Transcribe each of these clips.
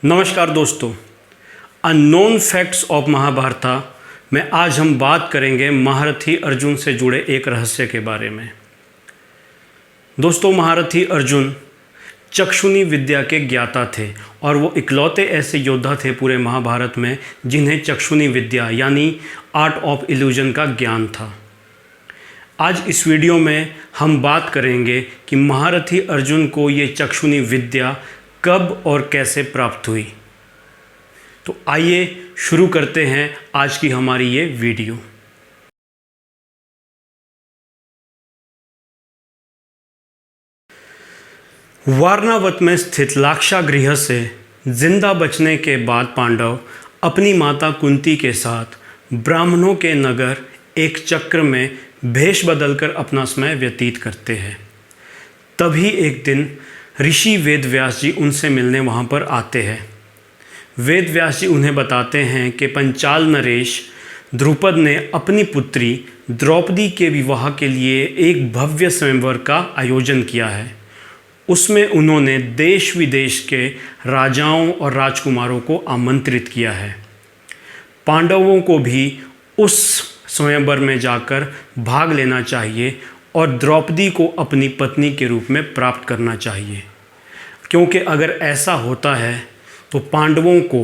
नमस्कार दोस्तों, unknown facts of महाभारता में आज हम बात करेंगे महारथी अर्जुन से जुड़े एक रहस्य के बारे में। दोस्तों, महारथी अर्जुन चक्षुनी विद्या के ज्ञाता थे और वो इकलौते ऐसे योद्धा थे पूरे महाभारत में जिन्हें चक्षुनी विद्या यानी आर्ट ऑफ इल्यूजन का ज्ञान था। आज इस वीडियो में हम बात करेंगे कि महारथी अर्जुन को ये चक्षुनी विद्या कब और कैसे प्राप्त हुई। तो आइए शुरू करते हैं आज की हमारी ये वीडियो। वारणावत में स्थित लाक्षागृह से जिंदा बचने के बाद पांडव अपनी माता कुंती के साथ ब्राह्मणों के नगर एक चक्र में भेष बदलकर अपना समय व्यतीत करते हैं। तभी एक दिन ऋषि वेदव्यास जी उनसे मिलने वहाँ पर आते हैं। वेदव्यास जी उन्हें बताते हैं कि पंचाल नरेश द्रुपद ने अपनी पुत्री द्रौपदी के विवाह के लिए एक भव्य स्वयंवर का आयोजन किया है। उसमें उन्होंने देश विदेश के राजाओं और राजकुमारों को आमंत्रित किया है। पांडवों को भी उस स्वयंवर में जाकर भाग लेना चाहिए और द्रौपदी को अपनी पत्नी के रूप में प्राप्त करना चाहिए, क्योंकि अगर ऐसा होता है तो पांडवों को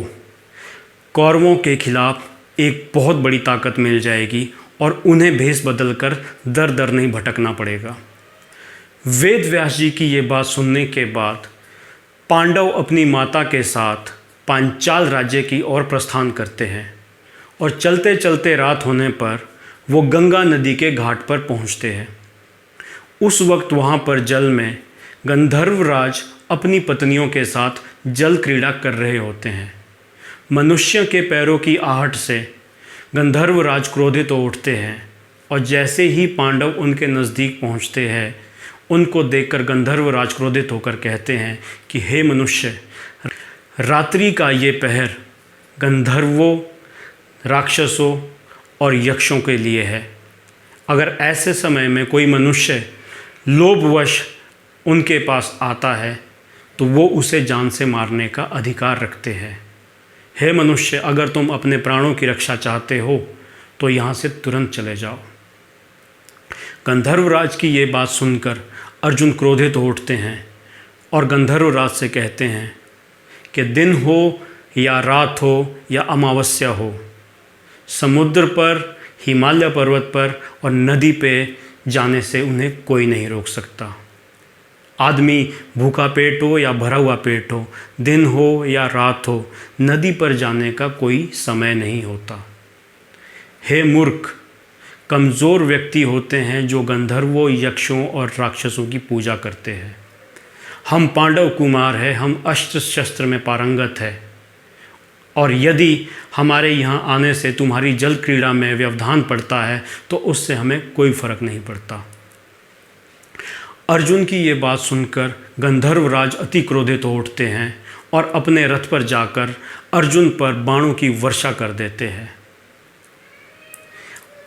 कौरवों के खिलाफ एक बहुत बड़ी ताकत मिल जाएगी और उन्हें भेष बदलकर दर दर नहीं भटकना पड़ेगा। वेद व्यास जी की ये बात सुनने के बाद पांडव अपनी माता के साथ पांचाल राज्य की ओर प्रस्थान करते हैं और चलते चलते रात होने पर वो गंगा नदी के घाट पर पहुंचते हैं। उस वक्त वहाँ पर जल में गंधर्वराज अपनी पत्नियों के साथ जल क्रीड़ा कर रहे होते हैं। मनुष्य के पैरों की आहट से गंधर्वराज क्रोधित हो उठते हैं और जैसे ही पांडव उनके नज़दीक पहुँचते हैं, उनको देखकर गंधर्वराज क्रोधित होकर कहते हैं कि हे मनुष्य, रात्रि का ये पहर गंधर्वों, राक्षसों और यक्षों के लिए है। अगर ऐसे समय में कोई मनुष्य लोभवश उनके पास आता है तो वो उसे जान से मारने का अधिकार रखते हैं। हे मनुष्य, अगर तुम अपने प्राणों की रक्षा चाहते हो तो यहाँ से तुरंत चले जाओ। गंधर्वराज की ये बात सुनकर अर्जुन क्रोधित हो उठते हैं और गंधर्वराज से कहते हैं कि दिन हो या रात हो या अमावस्या हो, समुद्र पर, हिमालय पर्वत पर और नदी पे जाने से उन्हें कोई नहीं रोक सकता। आदमी भूखा पेट हो या भरा हुआ पेट हो, दिन हो या रात हो, नदी पर जाने का कोई समय नहीं होता। हे मूर्ख, कमज़ोर व्यक्ति होते हैं जो गंधर्वों, यक्षों और राक्षसों की पूजा करते हैं। हम पांडव कुमार हैं, हम अस्त्र शस्त्र में पारंगत हैं और यदि हमारे यहाँ आने से तुम्हारी जल क्रीड़ा में व्यवधान पड़ता है तो उससे हमें कोई फर्क नहीं पड़ता। अर्जुन की ये बात सुनकर गंधर्वराज अति क्रोधित हो उठते हैं और अपने रथ पर जाकर अर्जुन पर बाणों की वर्षा कर देते हैं।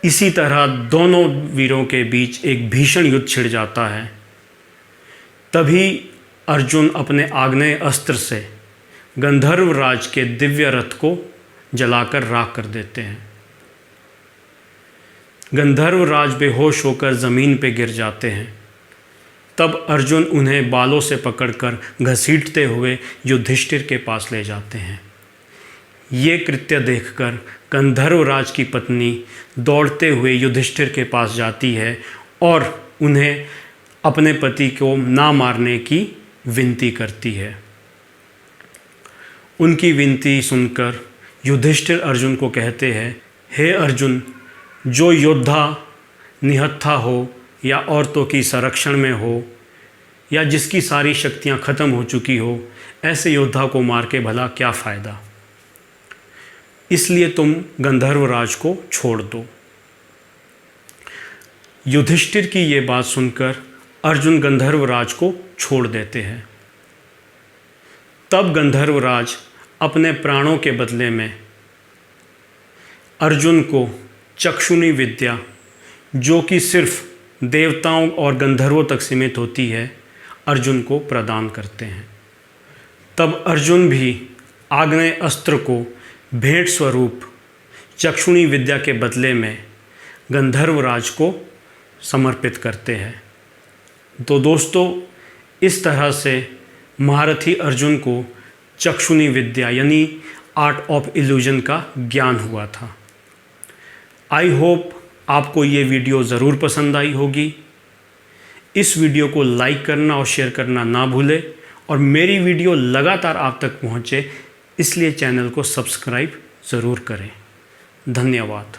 इसी तरह दोनों वीरों के बीच एक भीषण युद्ध छिड़ जाता है। तभी अर्जुन अपने आग्नेय अस्त्र से गंधर्वराज के दिव्य रथ को जलाकर राख कर देते हैं। गंधर्वराज बेहोश होकर ज़मीन पर गिर जाते हैं। तब अर्जुन उन्हें बालों से पकड़कर घसीटते हुए युधिष्ठिर के पास ले जाते हैं। ये कृत्य देखकर गंधर्वराज की पत्नी दौड़ते हुए युधिष्ठिर के पास जाती है और उन्हें अपने पति को ना मारने की विनती करती है। उनकी विनती सुनकर युधिष्ठिर अर्जुन को कहते हैं, हे अर्जुन, जो योद्धा निहत्था हो या औरतों की संरक्षण में हो या जिसकी सारी शक्तियां खत्म हो चुकी हो, ऐसे योद्धा को मार के भला क्या फ़ायदा। इसलिए तुम गंधर्वराज को छोड़ दो। युधिष्ठिर की ये बात सुनकर अर्जुन गंधर्वराज को छोड़ देते हैं। तब गंधर्वराज अपने प्राणों के बदले में अर्जुन को चक्षुनी विद्या, जो कि सिर्फ देवताओं और गंधर्वों तक सीमित होती है, अर्जुन को प्रदान करते हैं। तब अर्जुन भी आग्नेय अस्त्र को भेंट स्वरूप चक्षुणी विद्या के बदले में गंधर्वराज को समर्पित करते हैं। तो दोस्तों, इस तरह से महारथी अर्जुन को चक्षुणी विद्या यानी आर्ट ऑफ इल्यूजन का ज्ञान हुआ था। आई होप आपको ये वीडियो ज़रूर पसंद आई होगी। इस वीडियो को लाइक करना और शेयर करना ना भूलें और मेरी वीडियो लगातार आप तक पहुँचे इसलिए चैनल को सब्सक्राइब ज़रूर करें। धन्यवाद।